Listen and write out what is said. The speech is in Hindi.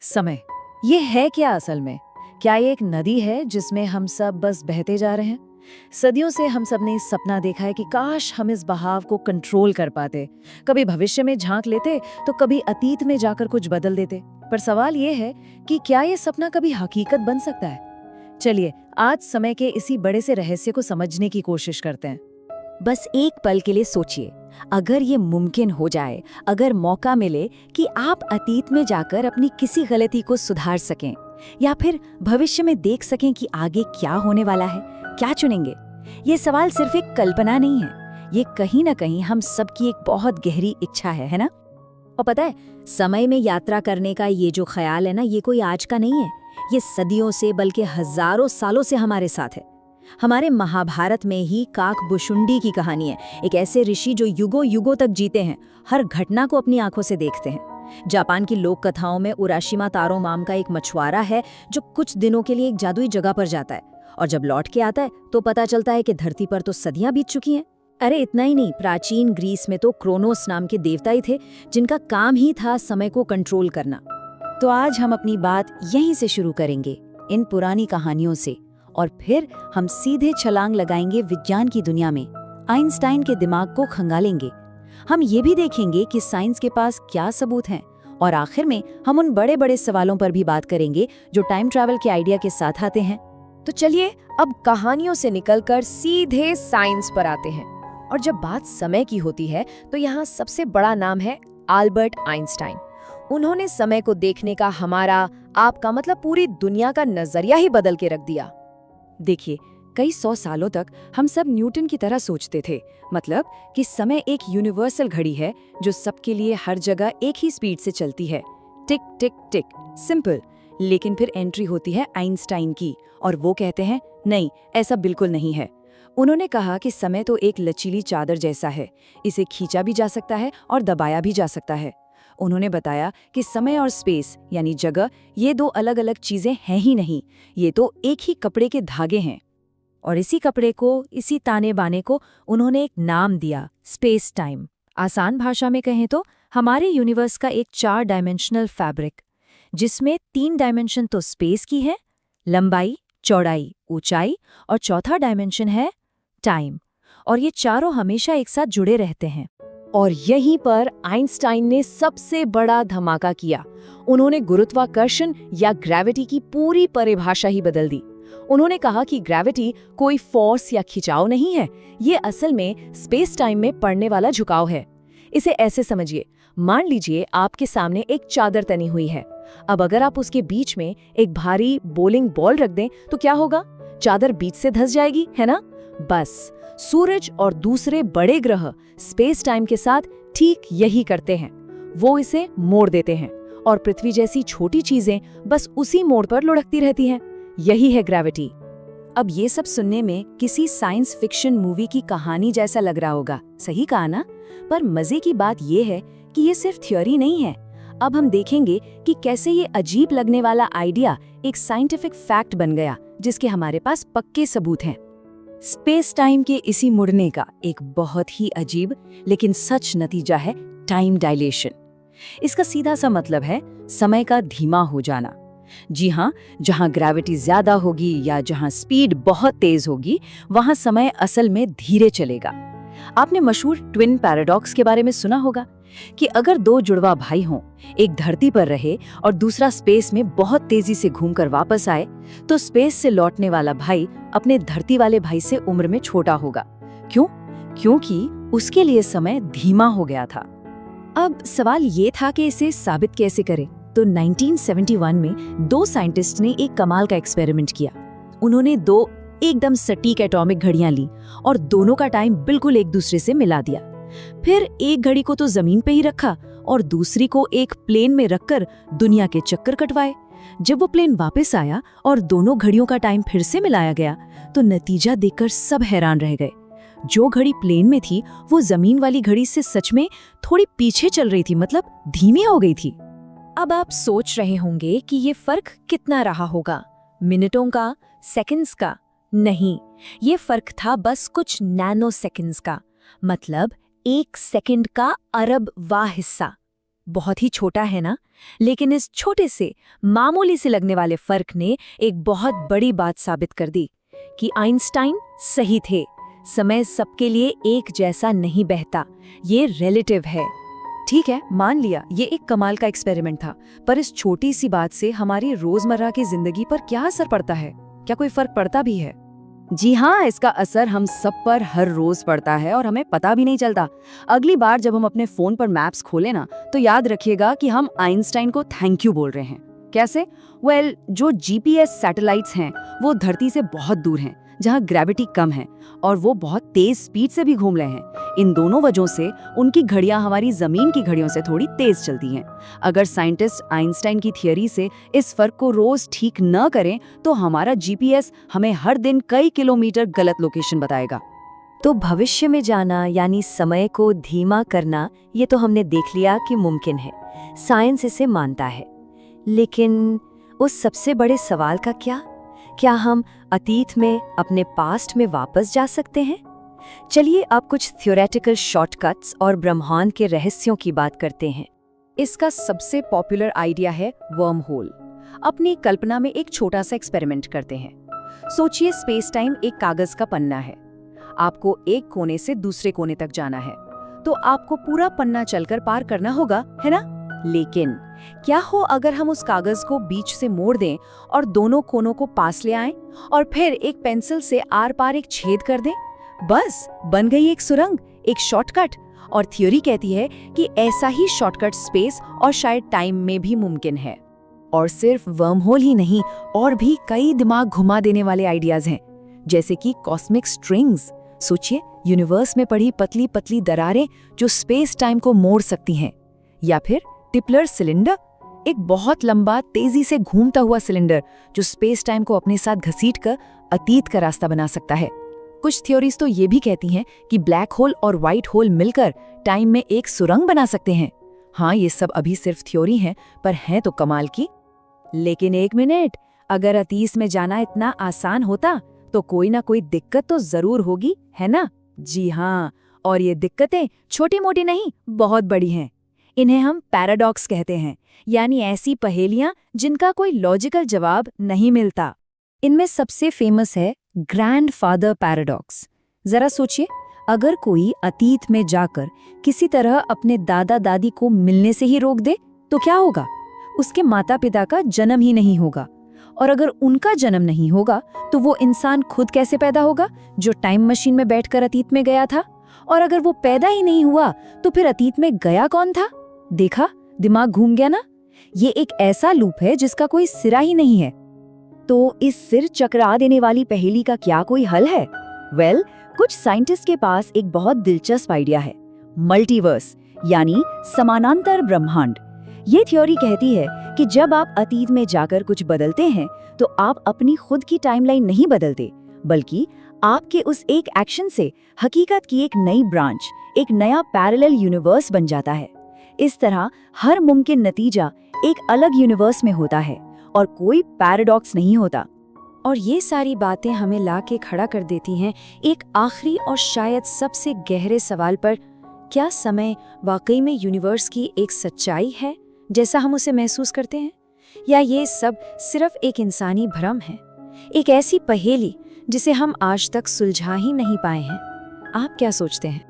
समय, ये है क्या असल में? क्या ये एक नदी है जिसमें हम सब बस बहते जा रहे हैं? सदियों से हम सब ने सपना देखा है कि काश हम इस बहाव को कंट्रोल कर पाते। कभी भविष्य में झांक लेते तो कभी अतीत में जाकर कुछ बदल देते। पर सवाल ये है कि क्या ये सपना कभी हकीकत बन सकता है? चलिए आज समय के इसी बड़े से रहस्य को समझने की कोशिश करते हैं। बस एक पल के लिए सोचिए, अगर ये मुमकिन हो जाए, अगर मौका मिले कि आप अतीत में जाकर अपनी किसी गलती को सुधार सकें या फिर भविष्य में देख सकें कि आगे क्या होने वाला है, क्या चुनेंगे? ये सवाल सिर्फ एक कल्पना नहीं है, ये कहीं ना कहीं हम सबकी एक बहुत गहरी इच्छा है ना? और पता है, समय में यात्रा करने का ये जो ख्याल है ना, ये कोई आज का नहीं है, ये सदियों से बल्कि हजारों सालों से हमारे साथ है। हमारे महाभारत में ही काकभुशुंडी की कहानी है, एक ऐसे ऋषि जो युगों युगों तक जीते हैं, हर घटना को अपनी आंखों से देखते हैं। जापान की लोक कथाओं में उराशिमा तारो नाम का एक मछुआरा है जो कुछ दिनों के लिए एक जादुई जगह पर जाता है और जब लौट के आता है तो पता चलता है कि धरती पर तो सदियां बीत चुकी हैं। अरे इतना ही नहीं, प्राचीन ग्रीस में तो क्रोनोस नाम के देवता ही थे जिनका काम ही था समय को कंट्रोल करना। तो आज हम अपनी बात यहीं से शुरू करेंगे, इन पुरानी कहानियों से, और फिर हम सीधे छलांग लगाएंगे विज्ञान की दुनिया में, आइंस्टाइन के दिमाग को खंगालेंगे। हम ये भी देखेंगे कि साइंस के पास क्या सबूत हैं, और आखिर में हम उन बड़े बड़े सवालों पर भी बात करेंगे जो टाइम ट्रैवल के आइडिया के साथ आते हैं। तो चलिए अब कहानियों से निकलकर सीधे साइंस पर आते हैं। और जब बात समय की होती है तो यहाँ सबसे बड़ा नाम है अल्बर्ट आइंस्टाइन। उन्होंने समय को देखने का हमारा, आपका मतलब पूरी दुनिया का नजरिया ही बदल के रख दिया। देखिए, कई 100 सालों तक हम सब न्यूटन की तरह सोचते थे, मतलब कि समय एक यूनिवर्सल घड़ी है जो सबके लिए हर जगह एक ही स्पीड से चलती है, टिक टिक टिक, सिंपल। लेकिन फिर एंट्री होती है आइंस्टाइन की, और वो कहते हैं नहीं, ऐसा बिल्कुल नहीं है। उन्होंने कहा कि समय तो एक लचीली चादर जैसा है, इसे खींचा भी जा सकता है और दबाया भी जा सकता है। उन्होंने बताया कि समय और स्पेस यानी जगह, ये दो अलग अलग चीजें हैं ही नहीं, ये तो एक ही कपड़े के धागे हैं। और इसी कपड़े को, इसी ताने बाने को उन्होंने एक नाम दिया, स्पेस टाइम। आसान भाषा में कहें तो हमारे यूनिवर्स का एक 4 डायमेंशनल फैब्रिक, जिसमें 3 डायमेंशन तो स्पेस की है, लंबाई, चौड़ाई, ऊंचाई, और चौथा डायमेंशन है टाइम। और ये चारों हमेशा एक साथ जुड़े रहते हैं। और यहीं पर आइंस्टाइन ने सबसे बड़ा धमाका किया। उन्होंने गुरुत्वाकर्षण या ग्रेविटी की पूरी परिभाषा ही बदल दी। उन्होंने कहा कि ग्रेविटी कोई फोर्स या खिंचाव नहीं है, ये असल में स्पेस टाइम में पड़ने वाला झुकाव है। इसे ऐसे समझिए, मान लीजिए आपके सामने एक चादर तनी हुई है। अब अगर आप उसके बीच में एक भारी बोलिंग बॉल रख दें तो क्या होगा? चादर बीच से धंस जाएगी, है ना? बस सूरज और दूसरे बड़े ग्रह स्पेस टाइम के साथ ठीक यही करते हैं, वो इसे मोड़ देते हैं और पृथ्वी जैसी छोटी चीजें बस उसी मोड़ पर लुढ़कती रहती हैं। यही है ग्रेविटी। अब ये सब सुनने में किसी साइंस फिक्शन मूवी की कहानी जैसा लग रहा होगा, सही कहा ना? पर मजे की बात ये है कि ये सिर्फ थ्योरी नहीं है। अब हम देखेंगे कि कैसे ये अजीब लगने वाला आइडिया एक साइंटिफिक फैक्ट बन गया, जिसके हमारे पास पक्के सबूत हैं। स्पेस टाइम के इसी मुड़ने का एक बहुत ही अजीब लेकिन सच नतीजा है टाइम डायलेशन। इसका सीधा सा मतलब है समय का धीमा हो जाना। जी हाँ, जहाँ ग्रेविटी ज्यादा होगी या जहाँ स्पीड बहुत तेज होगी, वहाँ समय असल में धीरे चलेगा। आपने मशहूर ट्विन पैराडॉक्स के बारे में सुना होगा कि अगर 2 जुड़वा भाई हों, एक धरती पर रहे और दूसरा स्पेस में बहुत तेजी से घूमकर वापस आए, तो स्पेस से लौटने वाला भाई अपने धरती वाले भाई से उम्र में छोटा होगा। क्यों? क्योंकि उसके लिए समय धीमा हो गया था। अब सवाल ये था कि इसे साबित कैसे करें। तो 1971 में 2 साइंटिस्ट ने एक कमाल का एक्सपेरिमेंट किया। उन्होंने 2 एकदम सटीक एटॉमिक घड़ियां ली और दोनों का टाइम बिल्कुल एक दूसरे से मिला दिया। फिर एक घड़ी को तो जमीन पे ही रखा और दूसरी को एक प्लेन में रखकर दुनिया के चक्कर कटवाए। जब वो प्लेन वापस आया और दोनों घड़ियों का टाइम फिर से मिलाया गया, तो नतीजा देखकर सब हैरान रह गए। जो घड़ी प्लेन में थी वो जमीन वाली घड़ी से सच में थोड़ी पीछे चल रही थी, मतलब धीमी हो गई थी। अब आप सोच रहे होंगे कि ये फर्क कितना रहा होगा, मिनटों का, सेकंड्स का? नहीं, ये फर्क था बस कुछ नैनो सेकंड्स का, मतलब 1 सेकंड का अरबवां हिस्सा। बहुत ही छोटा है ना, लेकिन इस छोटे से मामूली से लगने वाले फर्क ने एक बहुत बड़ी बात साबित कर दी कि आइंस्टाइन सही थे। समय सबके लिए एक जैसा नहीं बहता, ये रिलेटिव है। ठीक है, मान लिया ये एक कमाल का एक्सपेरिमेंट था, पर इस छोटी सी बात से हमारी रोजमर्रा की जिंदगी पर क्या असर पड़ता है? क्या कोई फर्क पड़ता भी है? जी हाँ, इसका असर हम सब पर हर रोज पड़ता है और हमें पता भी नहीं चलता। अगली बार जब हम अपने फोन पर मैप्स खोलें ना, तो याद रखिएगा कि हम आइंस्टाइन को थैंक यू बोल रहे हैं। कैसे? जो जीपीएस सैटेलाइट्स हैं वो धरती से बहुत दूर हैं, जहाँ ग्रेविटी कम है, और वो बहुत तेज स्पीड से भी घूम रहे हैं। इन दोनों वजहों से उनकी घड़ियां हमारी जमीन की घड़ियों से थोड़ी तेज चलती हैं। अगर साइंटिस्ट आइंस्टाइन की थियरी से इस फर्क को रोज ठीक न करें तो हमारा जीपीएस हमें हर दिन कई किलोमीटर गलत लोकेशन बताएगा। तो भविष्य में जाना यानी समय को धीमा करना, ये तो हमने देख लिया कि मुमकिन है, साइंस इसे मानता है। लेकिन उस सबसे बड़े सवाल का क्या हम अतीत में अपने पास्ट में वापस जा सकते हैं? चलिए अब कुछ थ्योरेटिकल शॉर्टकट्स और ब्रह्मांड के रहस्यों की बात करते हैं। इसका सबसे पॉपुलर आइडिया है वर्म होल। अपनी कल्पना में एक छोटा सा एक्सपेरिमेंट करते हैं। सोचिए स्पेस टाइम एक कागज का पन्ना है। आपको एक कोने से दूसरे कोने तक जाना है, तो आपको पूरा पन्ना चलकर पार करना होगा, है ना? लेकिन क्या हो अगर हम उस कागज को बीच से मोड़ दें और दोनों कोनों को पास ले आएं और फिर एक पेंसिल से आर पार एक छेद कर दें? बस बन गई एक सुरंग, एक शॉर्टकट। और थ्योरी कहती है कि ऐसा ही शॉर्टकट स्पेस और शायद टाइम में भी मुमकिन है। और सिर्फ वर्म होल ही नहीं, और भी कई दिमाग घुमा देने वाले आइडियाज हैं, जैसे कि कॉस्मिक स्ट्रिंग्स। सोचिए, यूनिवर्स में पड़ी पतली पतली दरारें जो स्पेस टाइम को मोड़ सकती हैं। या फिर टिपलर सिलेंडर, एक बहुत लंबा तेजी से घूमता हुआ सिलेंडर जो स्पेस टाइम को अपने साथ घसीटकर अतीत का रास्ता बना सकता है। कुछ थ्योरीज तो ये भी कहती हैं कि ब्लैक होल और व्हाइट होल मिलकर टाइम में एक सुरंग बना सकते हैं। हाँ, ये सब अभी सिर्फ थ्योरी हैं, पर हैं तो कमाल की। लेकिन एक मिनट, अगर अतीत में जाना इतना आसान होता तो कोई ना कोई दिक्कत तो जरूर होगी, है ना? जी हाँ, और ये दिक्कतें छोटी मोटी नहीं, बहुत बड़ी हैं। इन्हें हम पैराडॉक्स कहते हैं, यानी ऐसी पहेलियां जिनका कोई लॉजिकल जवाब नहीं मिलता। इनमें सबसे फेमस है ग्रैंडफादर पैराडॉक्स। जरा सोचिए, अगर कोई अतीत में जाकर किसी तरह अपने दादा दादी को मिलने से ही रोक दे तो क्या होगा? उसके माता पिता का जन्म ही नहीं होगा, और अगर उनका जन्म नहीं होगा तो वो इंसान खुद कैसे पैदा होगा जो टाइम मशीन में बैठकर अतीत में गया था? और अगर वो पैदा ही नहीं हुआ तो फिर अतीत में गया कौन था? देखा, दिमाग घूम गया ना? ये एक ऐसा लूप है जिसका कोई सिरा ही नहीं है। तो इस सिर चकरा देने वाली पहेली का क्या कोई हल है? कुछ साइंटिस्ट के पास एक बहुत दिलचस्प आइडिया है, मल्टीवर्स, यानी समानांतर ब्रह्मांड। ये थ्योरी कहती है कि जब आप अतीत में जाकर कुछ बदलते हैं तो आप अपनी खुद की टाइमलाइन नहीं बदलते, बल्कि आपके उस एक एक्शन से हकीकत की एक नई ब्रांच, एक नया पैरेलल यूनिवर्स बन जाता है। इस तरह हर मुमकिन नतीजा एक अलग यूनिवर्स में होता है और कोई पैराडॉक्स नहीं होता। और ये सारी बातें हमें ला के खड़ा कर देती हैं एक आखिरी और शायद सबसे गहरे सवाल पर, क्या समय वाकई में यूनिवर्स की एक सच्चाई है जैसा हम उसे महसूस करते हैं, या ये सब सिर्फ एक इंसानी भ्रम है, एक ऐसी पहेली जिसे हम आज तक सुलझा ही नहीं पाए हैं? आप क्या सोचते हैं?